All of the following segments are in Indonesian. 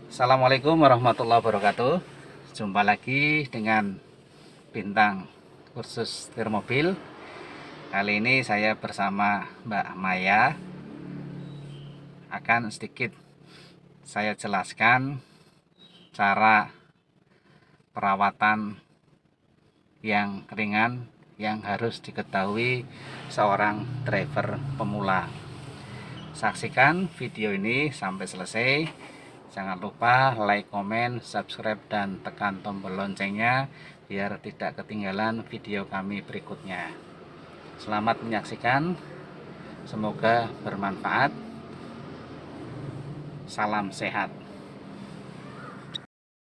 Assalamualaikum warahmatullahi wabarakatuh. Jumpa lagi dengan Bintang Kursus Setir Mobil. Kali ini saya bersama Mbak Maya akan sedikit saya jelaskan cara perawatan yang ringan yang harus diketahui seorang driver pemula. Saksikan video ini sampai selesai. Jangan lupa like, komen, subscribe, dan tekan tombol loncengnya biar tidak ketinggalan video kami berikutnya. Selamat menyaksikan, semoga bermanfaat. Salam sehat.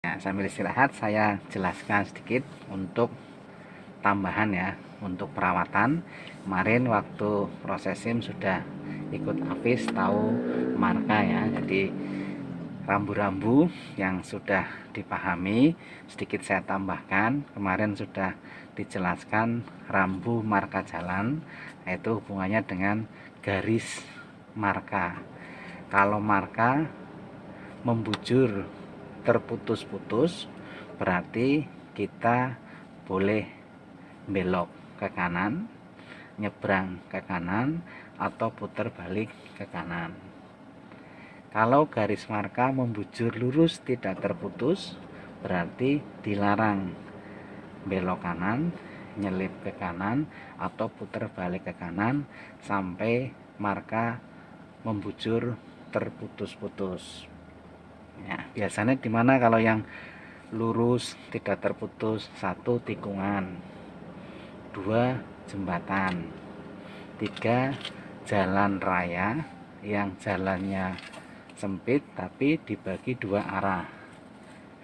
Nah, sambil istirahat saya jelaskan sedikit untuk tambahan ya, untuk perawatan. Kemarin waktu proses SIM sudah ikut Hafiz tahu marka ya, jadi rambu-rambu yang sudah dipahami sedikit saya tambahkan. Kemarin sudah dijelaskan rambu marka jalan, yaitu hubungannya dengan garis marka. Kalau marka membujur terputus-putus, berarti kita boleh belok ke kanan, nyebrang ke kanan, atau putar balik ke kanan. Kalau garis marka membujur lurus tidak terputus, berarti dilarang belok kanan, nyelip ke kanan, atau putar balik ke kanan sampai marka membujur terputus-putus. Ya, biasanya dimana kalau yang lurus tidak terputus? 1. Tikungan, 2. Jembatan, 3. Jalan raya yang jalannya sempit tapi dibagi 2 arah.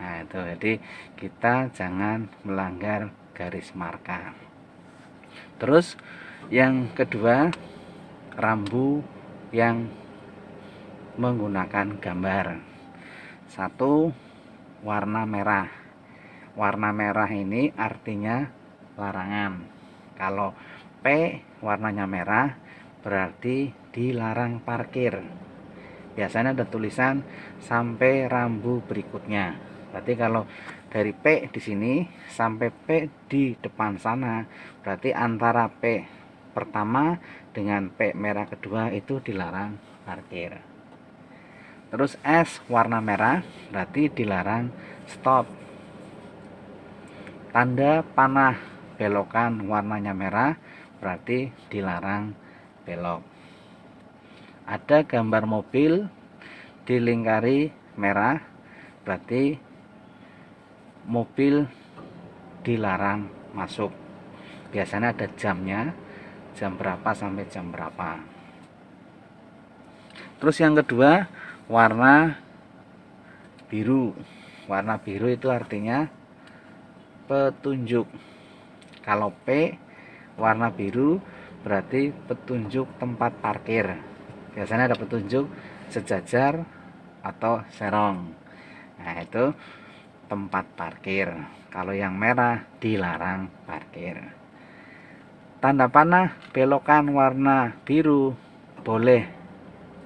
Nah itu, jadi kita jangan melanggar garis marka. Terus yang kedua, rambu yang menggunakan gambar. 1. Warna merah. Warna merah ini artinya larangan. Kalau P warnanya merah berarti dilarang parkir. Biasanya ada tulisan sampai rambu berikutnya. Berarti kalau dari P di sini sampai P di depan sana, berarti antara P pertama dengan P merah kedua itu dilarang parkir. Terus S warna merah berarti dilarang stop. Tanda panah belokan warnanya merah berarti dilarang belok. Ada gambar mobil dilingkari merah berarti mobil dilarang masuk. Biasanya ada jamnya, jam berapa sampai jam berapa. Terus yang kedua, warna biru. Warna biru itu artinya petunjuk. Kalau P warna biru berarti petunjuk tempat parkir. Biasanya ada petunjuk sejajar atau serong. Nah itu tempat parkir. Kalau yang merah dilarang parkir. Tanda panah belokan warna biru boleh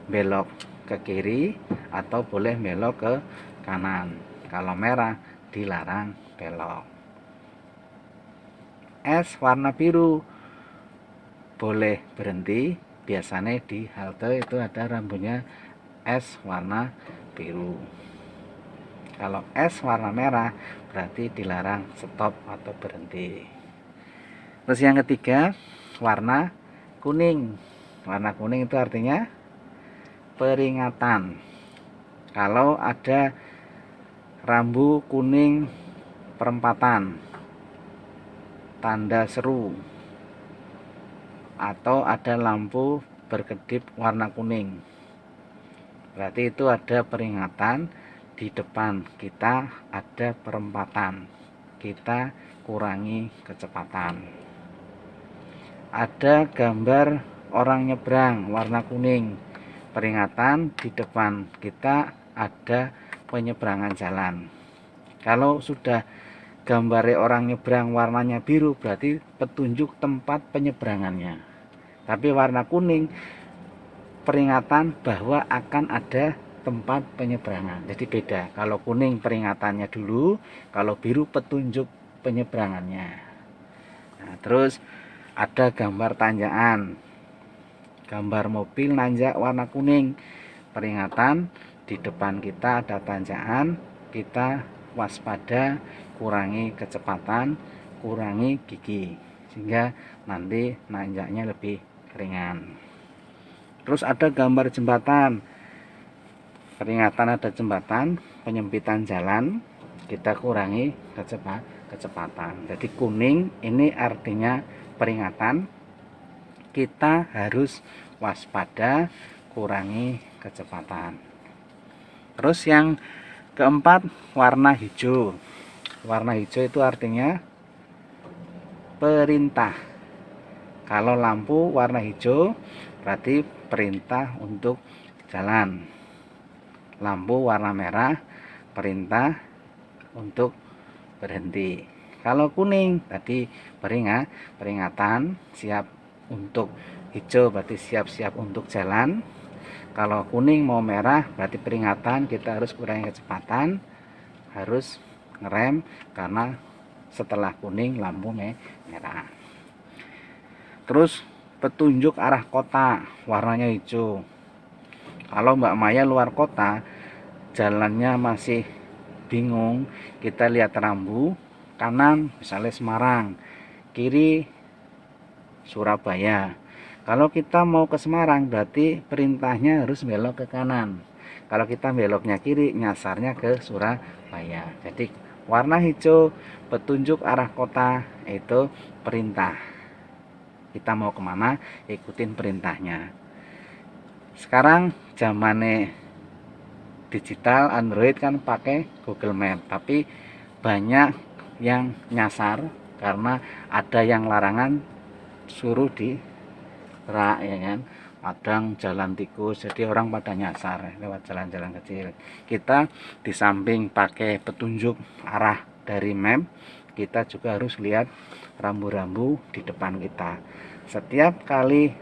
belok ke kiri atau boleh belok ke kanan. Kalau merah dilarang belok. S warna biru boleh berhenti. Biasanya di halte itu ada rambunya S warna biru. Kalau S warna merah berarti dilarang stop atau berhenti. Terus yang ketiga, warna kuning. Warna kuning itu artinya peringatan. Kalau ada rambu kuning perempatan, tanda seru, atau ada lampu berkedip warna kuning, berarti itu ada peringatan di depan kita ada perempatan, kita kurangi kecepatan. Ada gambar orang nyebrang warna kuning, peringatan di depan kita ada penyeberangan jalan. Kalau sudah gambar orang nyebrang warnanya biru berarti petunjuk tempat penyeberangannya. Tapi warna kuning peringatan bahwa akan ada tempat penyeberangan. Jadi beda, kalau kuning peringatannya dulu, kalau biru petunjuk penyeberangannya. Nah, terus ada gambar tanjakan, gambar mobil nanjak warna kuning, peringatan di depan kita ada tanjakan, kita waspada, kurangi kecepatan, kurangi gigi, sehingga nanti nanjaknya lebih ringan. Terus ada gambar jembatan, peringatan ada jembatan, penyempitan jalan, kita kurangi kecepatan. Jadi kuning ini artinya peringatan, kita harus waspada, kurangi kecepatan. Terus yang keempat, warna hijau. Warna hijau itu artinya perintah. Kalau lampu warna hijau berarti perintah untuk jalan. Lampu warna merah perintah untuk berhenti. Kalau kuning tadi peringatan, siap untuk hijau berarti siap-siap untuk jalan. Kalau kuning mau merah berarti peringatan, kita harus kurangi kecepatan, harus ngerem karena setelah kuning lampu merah. Terus petunjuk arah kota warnanya hijau. Kalau Mbak Maya luar kota, jalannya masih bingung, kita lihat rambu, kanan misalnya Semarang, kiri Surabaya. Kalau kita mau ke Semarang berarti perintahnya harus belok ke kanan. Kalau kita beloknya kiri, nyasarnya ke Surabaya. Jadi warna hijau petunjuk arah kota, itu perintah. Kita mau kemana, ikutin perintahnya. Sekarang zamannya digital, Android kan pakai Google Map, tapi banyak yang nyasar karena ada yang larangan suruh di rak, ya kan, kadang jalan tikus, jadi orang pada nyasar lewat jalan-jalan kecil. Kita di samping pakai petunjuk arah dari map, kita juga harus lihat rambu-rambu di depan kita. Setiap kali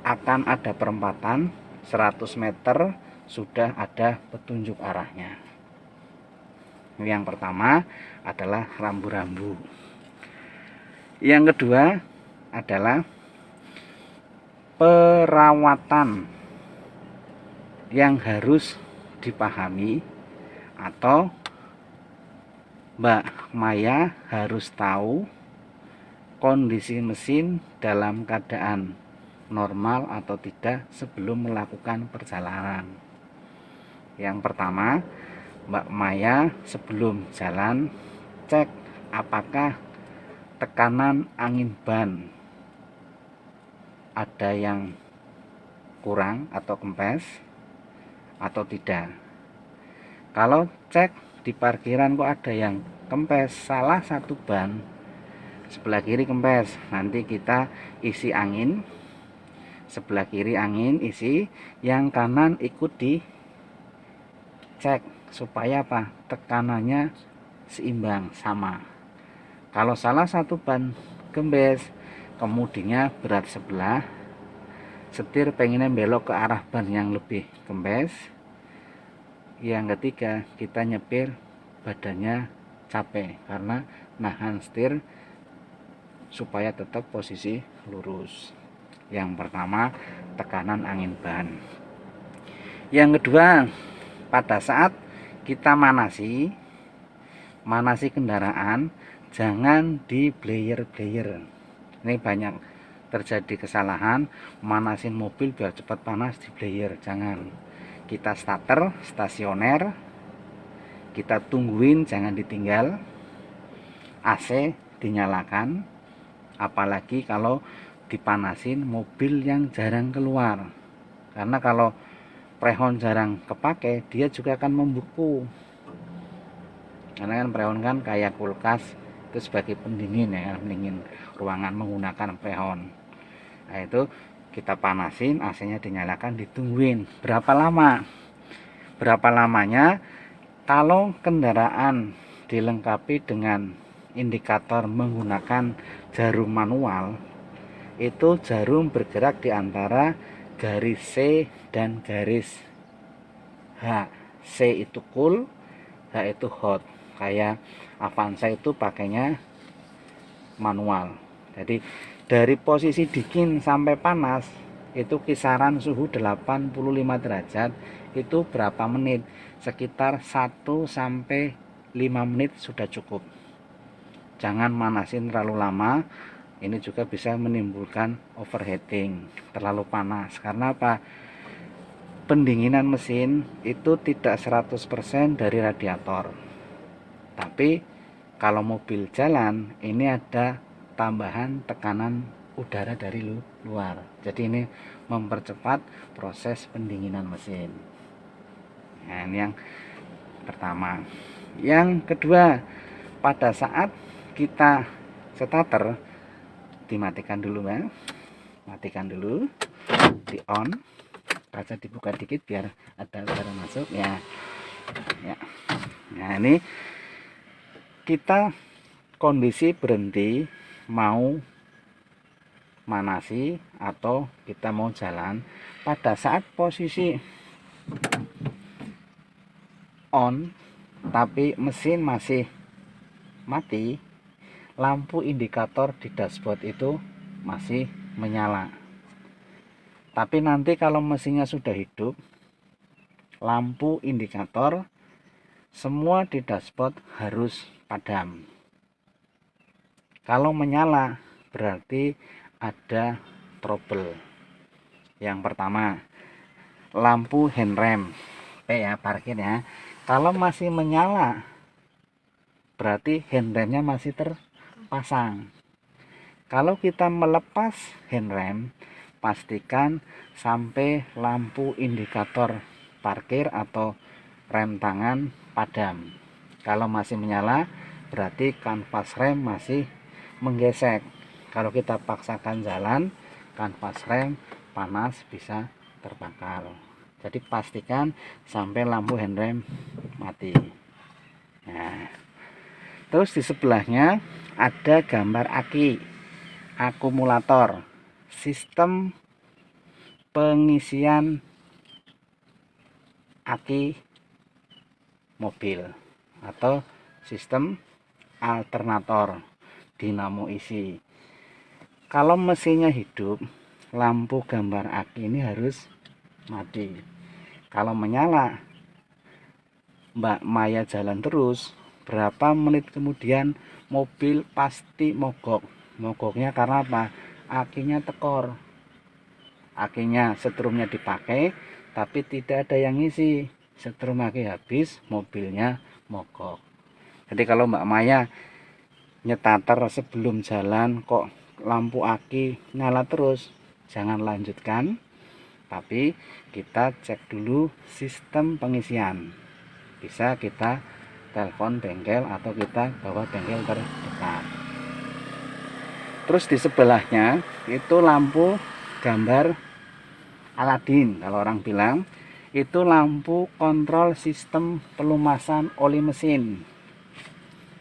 akan ada perempatan 100 meter sudah ada petunjuk arahnya. Yang pertama adalah rambu-rambu. Yang kedua adalah perawatan yang harus dipahami, atau Mbak Maya harus tahu kondisi mesin dalam keadaan normal atau tidak sebelum melakukan perjalanan. Yang pertama, Mbak Maya sebelum jalan cek apakah tekanan angin ban ada yang kurang atau kempes atau tidak. Kalau cek di parkiran kok ada yang kempes, salah satu ban, sebelah kiri kempes, nanti kita isi angin, sebelah kiri angin isi, yang kanan ikut dicek supaya apa, tekanannya seimbang, sama. Kalau salah satu ban gembes, kemudinya berat sebelah, setir pengennya belok ke arah ban yang lebih gembes. Yang ketiga, kita nyepir badannya capek karena nahan setir supaya tetap posisi lurus. Yang pertama, tekanan angin ban. Yang kedua, pada saat kita manasi kendaraan, jangan di blayer-blayer. Ini banyak terjadi kesalahan, manasin mobil biar cepat panas di blayer. Jangan. Kita starter stasioner, kita tungguin, jangan ditinggal. AC dinyalakan, apalagi kalau dipanasin mobil yang jarang keluar, karena kalau prehon jarang kepake dia juga akan membeku, karena kan prehon kan kayak kulkas, itu sebagai pendingin, ya, pendingin ruangan menggunakan prehon. Nah itu kita panasin, AC nya dinyalakan, ditungguin. Berapa lamanya? Kalau kendaraan dilengkapi dengan indikator menggunakan jarum manual, itu jarum bergerak di antara garis C dan garis H. C itu cool, H itu hot. Kayak Avanza itu pakainya manual. Jadi dari posisi dingin sampai panas itu kisaran suhu 85 derajat itu berapa menit? Sekitar 1 sampai 5 menit sudah cukup. Jangan manasin terlalu lama, ini juga bisa menimbulkan overheating, terlalu panas. Karena apa? Pendinginan mesin itu tidak 100% dari radiator, tapi kalau mobil jalan ini ada tambahan tekanan udara dari luar, jadi ini mempercepat proses pendinginan mesin. Nah, ini yang pertama. Yang kedua, pada saat kita starter dimatikan dulu ya, matikan dulu, di on, kaca dibuka dikit biar ada udara masuk ya. Nah ini kita kondisi berhenti, mau manasi atau kita mau jalan. Pada saat posisi on tapi mesin masih mati, lampu indikator di dashboard itu masih menyala. Tapi nanti kalau mesinnya sudah hidup, lampu indikator semua di dashboard harus padam. Kalau menyala berarti ada trouble. Yang pertama, lampu handrem ya, parkir ya. Kalau masih menyala berarti handremnya masih terpasang. Kalau kita melepas handrem, pastikan sampai lampu indikator parkir atau rem tangan padam. Kalau masih menyala berarti kanvas rem masih menggesek. Kalau kita paksakan jalan, kanvas rem panas bisa terbakar. Jadi pastikan sampai lampu handrem mati. Nah, terus di sebelahnya ada gambar aki, akumulator, sistem pengisian aki mobil atau sistem alternator dinamo isi. Kalau mesinnya hidup, lampu gambar aki ini harus mati. Kalau menyala, Mbak Maya jalan terus, berapa menit kemudian mobil pasti mogok. Mogoknya karena apa? Akinya tekor. Akinya setrumnya dipakai tapi tidak ada yang ngisi. Setrum aki habis, mobilnya mogok. Jadi kalau Mbak Maya nyetater sebelum jalan kok lampu aki nyala terus, jangan lanjutkan, tapi kita cek dulu sistem pengisian. Bisa kita telepon bengkel atau kita bawa bengkel terdekat. Terus di sebelahnya itu lampu gambar Aladin, kalau orang bilang itu lampu kontrol sistem pelumasan oli mesin.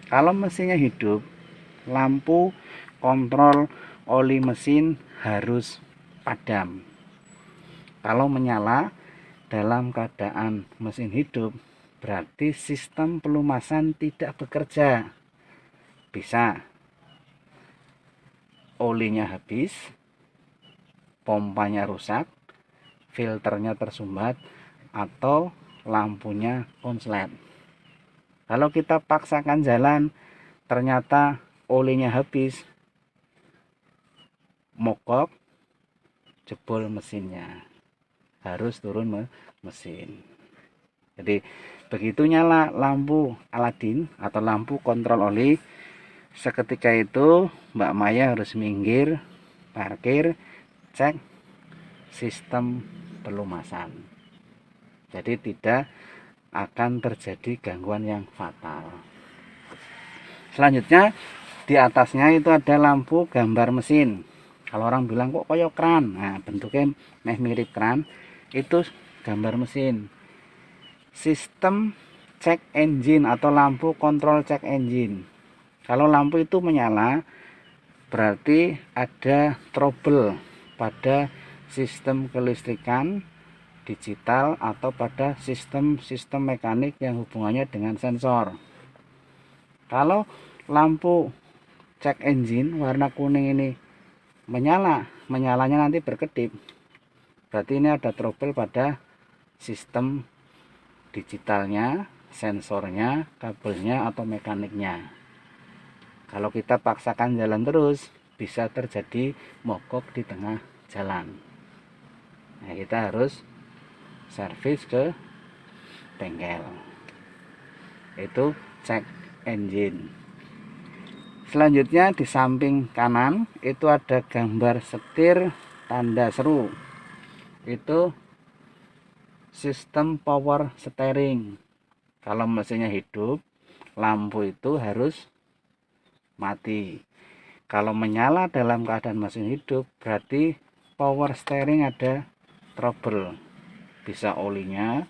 Kalau mesinnya hidup, lampu kontrol oli mesin harus padam. Kalau menyala dalam keadaan mesin hidup, berarti sistem pelumasan tidak bekerja. Bisa olinya habis, pompanya rusak, filternya tersumbat, atau lampunya konslet. Kalau kita paksakan jalan, ternyata olinya habis, mogok, jebol mesinnya, harus turun mesin. Jadi begitu nyala lampu Aladin atau lampu kontrol oli, seketika itu Mbak Maya harus minggir, parkir, cek sistem pelumasan. Jadi tidak akan terjadi gangguan yang fatal. Selanjutnya di atasnya itu ada lampu gambar mesin. Kalau orang bilang kok koyo kran, nah bentuknya mirip kran, itu gambar mesin. Sistem cek engine atau lampu kontrol cek engine. Kalau lampu itu menyala berarti ada trouble pada sistem kelistrikan digital atau pada sistem mekanik yang hubungannya dengan sensor. Kalau lampu check engine warna kuning ini menyalanya nanti berkedip, berarti ini ada trouble pada sistem digitalnya, sensornya, kabelnya atau mekaniknya. Kalau kita paksakan jalan terus, bisa terjadi mogok di tengah jalan. Nah, kita harus servis ke bengkel. Itu cek engine. Selanjutnya di samping kanan itu ada gambar setir tanda seru. Itu sistem power steering. Kalau mesinnya hidup, lampu itu harus mati. Kalau menyala dalam keadaan mesin hidup, berarti power steering ada trouble. Bisa olinya,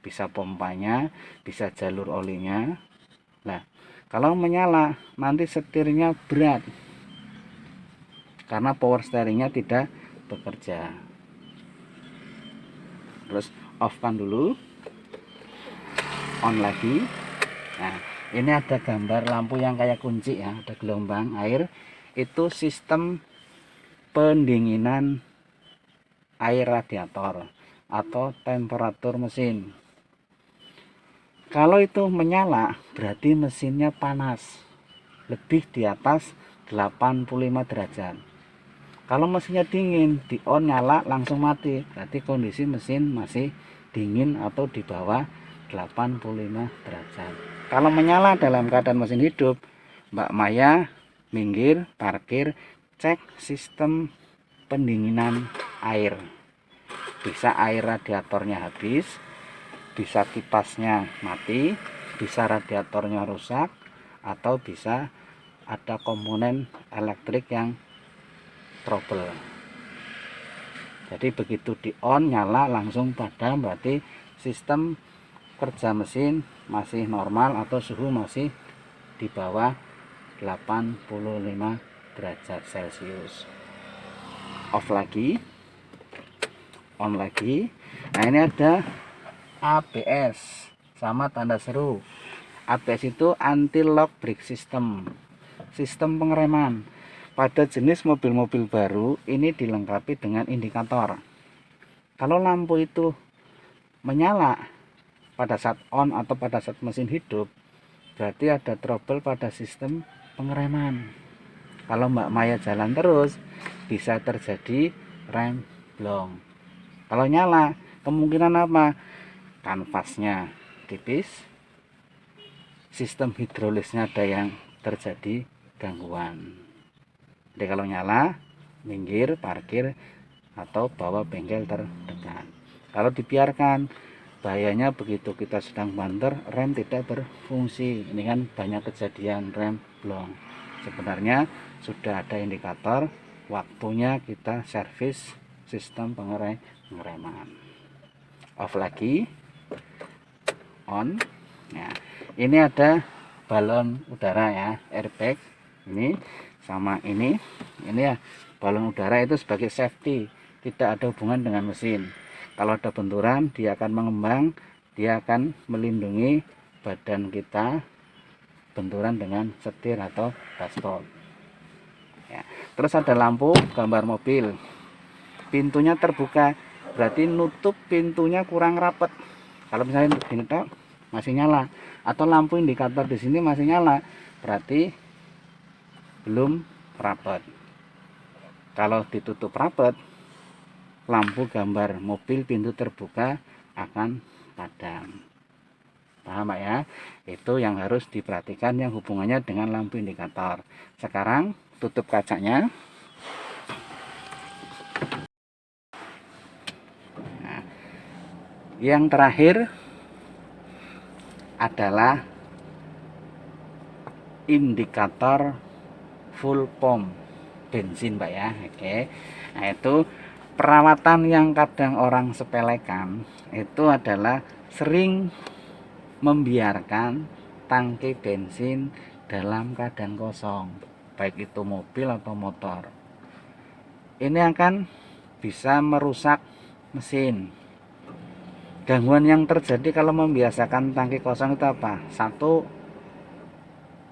bisa pompanya, bisa jalur olinya. Nah, kalau menyala nanti setirnya berat karena power steeringnya tidak bekerja. Terus off kan dulu, on lagi. Nah, ini ada gambar lampu yang kayak kunci ya, ada gelombang air. Itu sistem pendinginan air radiator atau temperatur mesin. Kalau itu menyala, berarti mesinnya panas, lebih di atas 85 derajat. Kalau mesinnya dingin, di on nyala langsung mati, berarti kondisi mesin masih dingin atau di bawah 85 derajat. Kalau menyala dalam keadaan mesin hidup, Mbak Maya minggir, parkir, cek sistem pendinginan air. Bisa air radiatornya habis, bisa kipasnya mati, bisa radiatornya rusak, atau bisa ada komponen elektrik yang trouble. Jadi begitu di on nyala langsung padam, berarti sistem kerja mesin masih normal atau suhu masih di bawah 85 derajat Celcius. Off lagi, on lagi. Nah, ini ada ABS sama tanda seru. ABS itu anti lock brake system, sistem pengereman. Pada jenis mobil-mobil baru ini dilengkapi dengan indikator. Kalau lampu itu menyala pada saat on atau pada saat mesin hidup, berarti ada trouble pada sistem pengereman. Kalau Mbak Maya jalan terus, bisa terjadi rem blong. Kalau nyala, kemungkinan apa? Kanvasnya tipis, sistem hidrolisnya ada yang terjadi gangguan. Jadi kalau nyala, minggir, parkir, atau bawa bengkel terdekat. Kalau dibiarkan, bahayanya begitu kita sedang banter, rem tidak berfungsi. Ini kan banyak kejadian rem blong. Sebenarnya sudah ada indikator, waktunya kita servis sistem pengereman. Off lagi, on. Nah, ini ada balon udara ya, airbag. Ini sama ini ya, balon udara itu sebagai safety, tidak ada hubungan dengan mesin. Kalau ada benturan, dia akan mengembang, dia akan melindungi badan kita benturan dengan setir atau dashboard ya. Terus ada lampu gambar mobil, pintunya terbuka, berarti nutup pintunya kurang rapat. Kalau misalnya begini tok masih nyala, atau lampu indikator di sini masih nyala, berarti belum rapat. Kalau ditutup rapat, lampu gambar mobil pintu terbuka akan padam. Paham Pak ya? Itu yang harus diperhatikan yang hubungannya dengan lampu indikator. Sekarang tutup kacanya. Nah, yang terakhir adalah indikator full pump bensin Pak ya. Oke. Nah, itu perawatan yang kadang orang sepelekan itu adalah sering membiarkan tangki bensin dalam keadaan kosong, baik itu mobil atau motor. Ini akan bisa merusak mesin. Gangguan yang terjadi kalau membiasakan tangki kosong itu apa? Satu,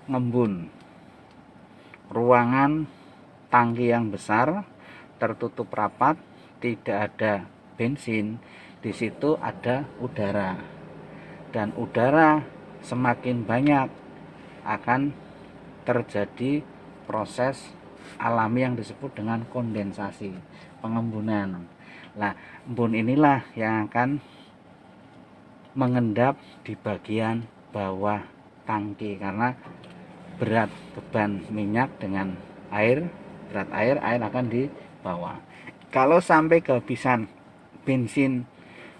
ngembun. Ruangan tangki yang besar tertutup rapat, tidak ada bensin, di situ ada udara. Dan udara semakin banyak akan terjadi proses alami yang disebut dengan kondensasi, pengembunan. Nah, embun inilah yang akan mengendap di bagian bawah tangki karena berat beban minyak dengan air, berat air akan di bawah. Kalau sampai kehabisan bensin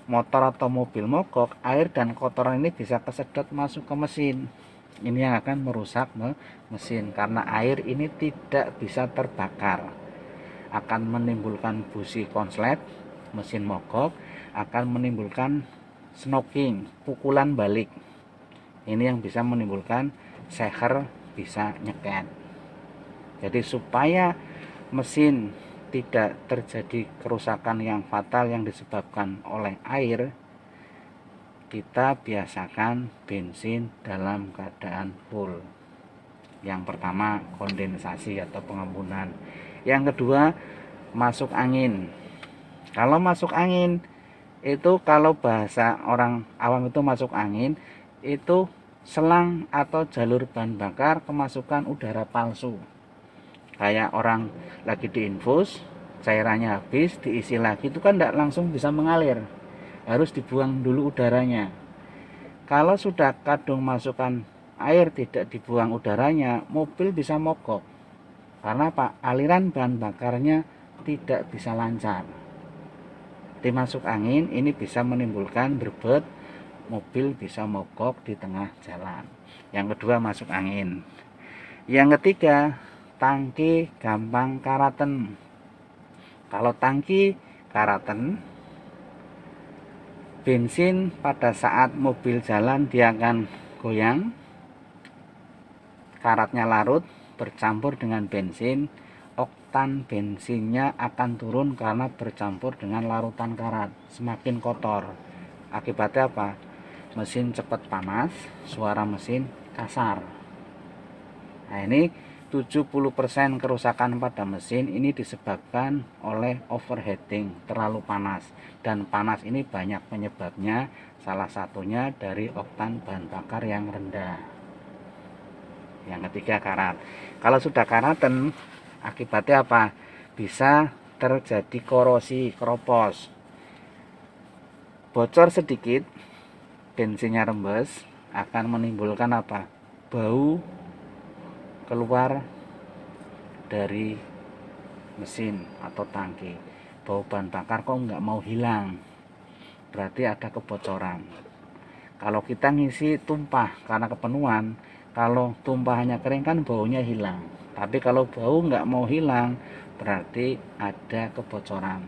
motor atau mobil mogok, air dan kotoran ini bisa kesedot masuk ke mesin. Ini yang akan merusak mesin karena air ini tidak bisa terbakar, akan menimbulkan busi konslet, mesin mogok, akan menimbulkan snoking, pukulan balik. Ini yang bisa menimbulkan seher, bisa nyeket. Jadi supaya mesin tidak terjadi kerusakan yang fatal yang disebabkan oleh air, kita biasakan bensin dalam keadaan full. Yang pertama, kondensasi atau pengembunan. Yang kedua, masuk angin. Kalau masuk angin itu, kalau bahasa orang awam itu masuk angin itu selang atau jalur bahan bakar kemasukan udara palsu. Kayak orang lagi diinfus, cairannya habis, diisi lagi, itu kan tidak langsung bisa mengalir, harus dibuang dulu udaranya. Kalau sudah kadung masukkan air tidak dibuang udaranya, mobil bisa mogok. Karena apa? Aliran bahan bakarnya tidak bisa lancar. Dimasuk angin ini bisa menimbulkan berbet, mobil bisa mogok di tengah jalan. Yang kedua, masuk angin. Yang ketiga, tangki gampang karaten. Kalau tangki karaten, bensin pada saat mobil jalan dia akan goyang, karatnya larut bercampur dengan bensin, oktan bensinnya akan turun karena bercampur dengan larutan karat, semakin kotor. Akibatnya apa? Mesin cepat panas, suara mesin kasar. Nah, ini 70% kerusakan pada mesin ini disebabkan oleh overheating, terlalu panas. Dan panas ini banyak penyebabnya, salah satunya dari oktan bahan bakar yang rendah. Yang ketiga, karat. Kalau sudah karatan, akibatnya apa? Bisa terjadi korosi, keropos. Bocor sedikit, bensinnya rembes, akan menimbulkan apa? Bau keluar dari mesin atau tangki. Bau bahan bakar kok nggak mau hilang, berarti ada kebocoran. Kalau kita ngisi tumpah karena kepenuhan, kalau tumpahannya kering kan baunya hilang. Tapi kalau bau nggak mau hilang, berarti ada kebocoran.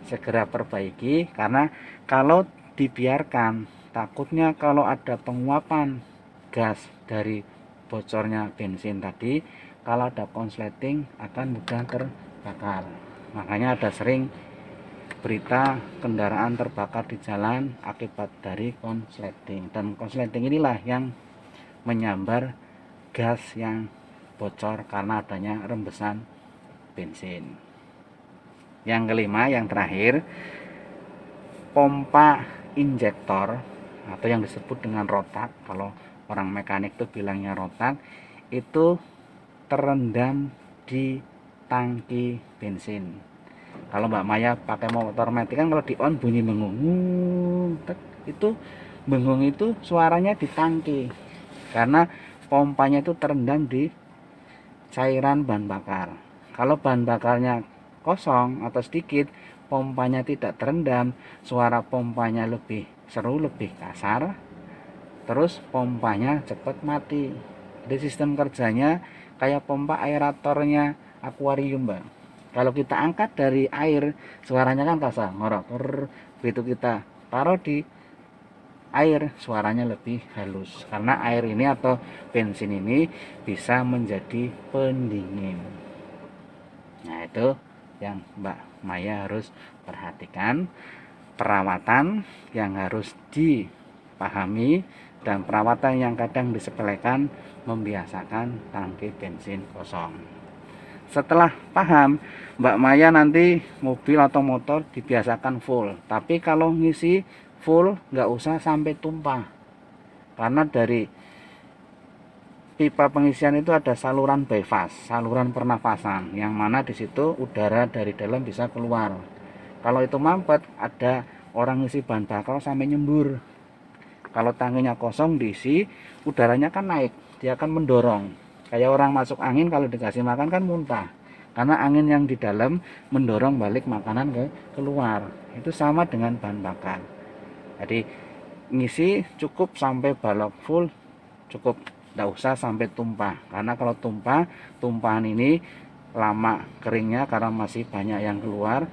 Segera perbaiki, karena kalau dibiarkan, takutnya kalau ada penguapan gas dari bocornya bensin tadi, kalau ada konsleting akan mudah terbakar. Makanya ada sering berita kendaraan terbakar di jalan akibat dari konsleting. Dan konsleting inilah yang menyambar gas yang bocor karena adanya rembesan bensin. Yang kelima, yang terakhir, pompa injektor atau yang disebut dengan rotak, kalau orang mekanik itu bilangnya rotak, itu terendam di tangki bensin. Kalau Mbak Maya pakai motor metik kan kalau di on bunyi bengung, itu bengung itu suaranya di tangki karena pompanya itu terendam di cairan bahan bakar. Kalau bahan bakarnya kosong atau sedikit, pompanya tidak terendam, suara pompanya lebih seru, lebih kasar, terus pompanya cepat mati. Jadi sistem kerjanya kayak pompa aeratornya akuarium, Mbak. Kalau kita angkat dari air, suaranya kan kasar, ngorok. Begitu kita taruh di air, suaranya lebih halus karena air ini atau bensin ini bisa menjadi pendingin. Nah, itu yang Mbak Maya harus perhatikan perawatan yang harus dipahami dan perawatan yang kadang disepelekan, membiasakan tangki bensin kosong. Setelah paham, Mbak Maya nanti mobil atau motor dibiasakan full. Tapi kalau ngisi full nggak usah sampai tumpah, karena dari pipa pengisian itu ada saluran bypass, saluran pernafasan, yang mana di situ udara dari dalam bisa keluar. Kalau itu mampet, ada orang ngisi bahan bakar sampai nyembur. Kalau tangkinya kosong diisi, udaranya kan naik, dia akan mendorong. Kayak orang masuk angin kalau dikasih makan kan muntah, karena angin yang di dalam mendorong balik makanan ke keluar. Itu sama dengan bahan bakar. Jadi ngisi cukup sampai balok full, cukup, tidak usah sampai tumpah, karena kalau tumpahan ini lama keringnya karena masih banyak yang keluar,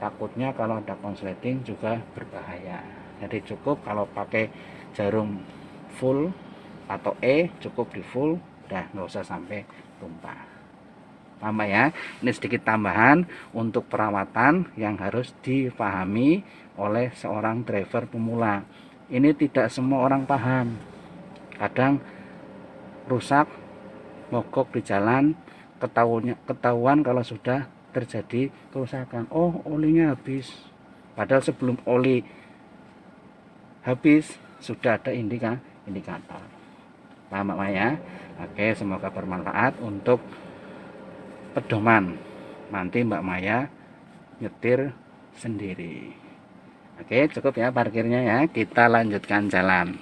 takutnya kalau ada konsleting juga berbahaya. Jadi cukup kalau pakai jarum full atau cukup di full, udah nggak usah sampai tumpah. Paham ya? Ini sedikit tambahan untuk perawatan yang harus dipahami oleh seorang driver pemula. Ini tidak semua orang paham. Kadang rusak, mogok di jalan, ketahuan kalau sudah terjadi kerusakan. Oh, olinya habis. Padahal sebelum oli habis sudah ada indikator. Paham Mbak Maya? Oke, semoga bermanfaat untuk pedoman. Nanti Mbak Maya nyetir sendiri. Oke, cukup ya parkirnya ya. Kita lanjutkan jalan.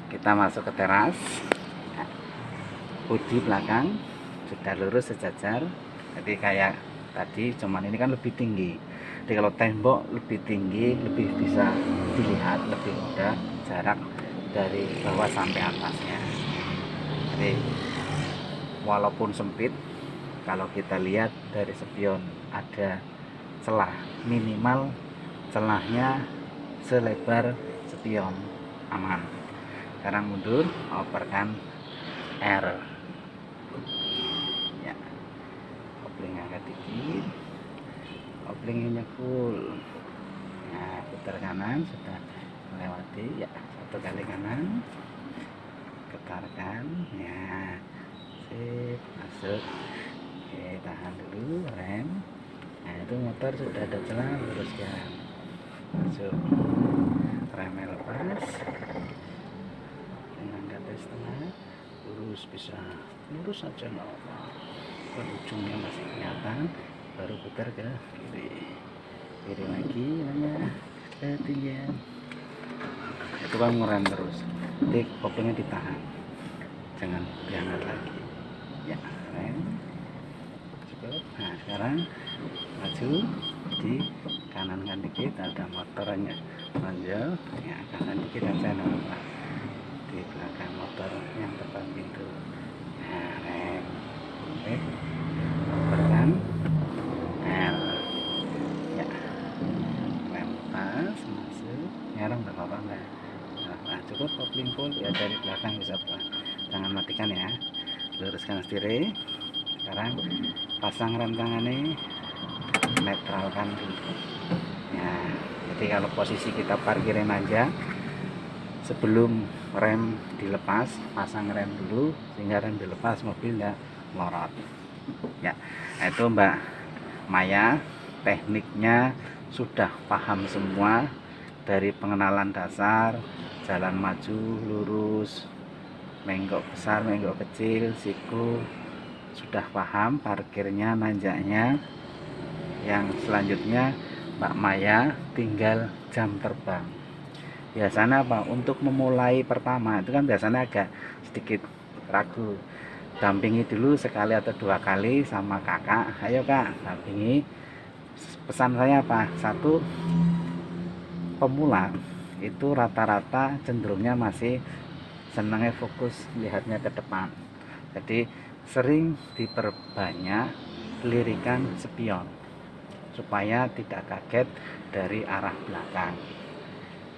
Kita masuk ke teras. Bodi belakang sudah lurus sejajar. Jadi kayak tadi, cuman ini kan lebih tinggi. Jadi kalau tembok lebih tinggi, lebih bisa dilihat, lebih mudah jarak dari bawah sampai atasnya. Jadi walaupun sempit, kalau kita lihat dari spion ada celah, minimal celahnya selebar spion, aman. Sekarang mundur, operkan R. Ya, kopling agak dikit, koplingnya full. Nah, putar kanan, sudah melewati ya, satu kali kanan, getarkan ya, sip, masuk. Oke, tahan dulu, rem. Nah, itu motor sudah ada celah, lurus jalan, masuk, remnya lepas, dengan garis tengah lurus, bisa lurus saja nggak apa, ujungnya masih kelihatan, baru putar ke kiri lagi, namanya ketinggian. Itu kan ngerem terus, jadi koplingnya ditahan, jangan diangkat lagi ya, rem cukup. Nah, sekarang maju, di kanan kan dikit, ada motornya manjel ya, kanan dikit aja apa di belakang motor yang depan pintu. Nah, rem operkan L ya, rem pas, masuk, nyerang nggak apa-apa nggak. Nah, cukup kopling full ya, dari belakang bisa pelan, jangan matikan ya, luruskan setir. Sekarang pasang rem tangan ini, netralkan dulu ya. Jadi kalau posisi kita parkirin aja, sebelum rem dilepas, pasang rem dulu sehingga rem dilepas mobil nggak melorot ya. Nah, itu Mbak Maya tekniknya sudah paham semua, dari pengenalan dasar, jalan maju lurus, menggok besar, menggok kecil, siku sudah paham, parkirnya, nanjaknya. Yang selanjutnya Mbak Maya tinggal jam terbang. Biasanya apa, untuk memulai pertama itu kan biasanya agak sedikit ragu, dampingi dulu sekali atau dua kali sama kakak. Ayo kak, dampingi. Pesan saya apa, satu, pemula itu rata-rata cenderungnya masih senangnya fokus lihatnya ke depan, jadi sering diperbanyak lirikan spion supaya tidak kaget dari arah belakang.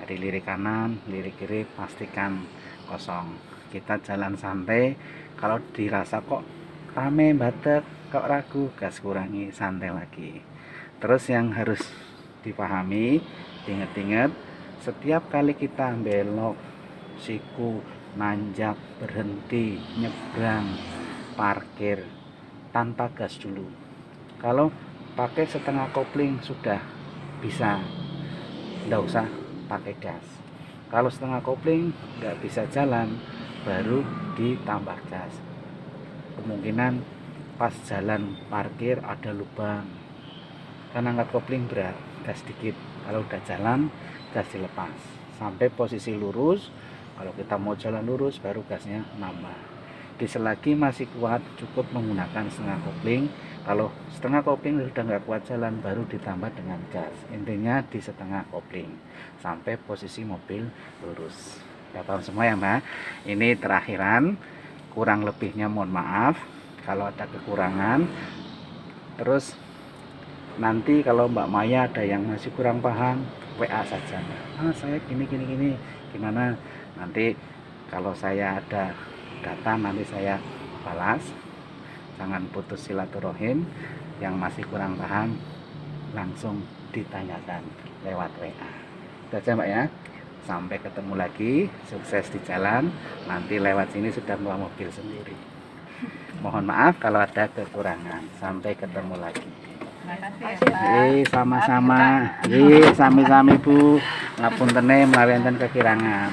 Dari lirik kanan, lirik kiri pastikan kosong. Kita jalan santai, kalau dirasa kok rame batet, kok ragu, gas kurangi, santai lagi. Terus yang harus dipahami, diinget-inget, setiap kali kita belok, siku, nanjak, berhenti, nyebrang, parkir, tanpa gas dulu. Kalau pakai setengah kopling sudah bisa, nggak usah pakai gas. Kalau setengah kopling nggak bisa jalan, baru ditambah gas. Kemungkinan pas jalan parkir ada lubang, kan angkat kopling berat, gas dikit. Kalau udah jalan, gas dilepas sampai posisi lurus. Kalau kita mau jalan lurus, baru gasnya nambah. Selagi masih kuat, cukup menggunakan setengah kopling. Kalau setengah kopling sudah nggak kuat jalan, baru ditambah dengan gas. Intinya di setengah kopling sampai posisi mobil lurus. Ya, paham semua ya Mbak? Ini terakhiran, kurang lebihnya mohon maaf kalau ada kekurangan. Terus nanti kalau Mbak Maya ada yang masih kurang paham, WA saja. Saya gini gimana? Nanti kalau saya ada data, nanti saya balas. Jangan putus silaturahim. Yang masih kurang paham langsung ditanyakan lewat WA. Itu aja Mbak ya. Sampai ketemu lagi, sukses di jalan. Nanti lewat sini sudah bawa mobil sendiri. Mohon maaf kalau ada kekurangan. Sampai ketemu lagi. Sama-sama. Sami-sami Bu. Ngapuntene mlawi enten kekirangan.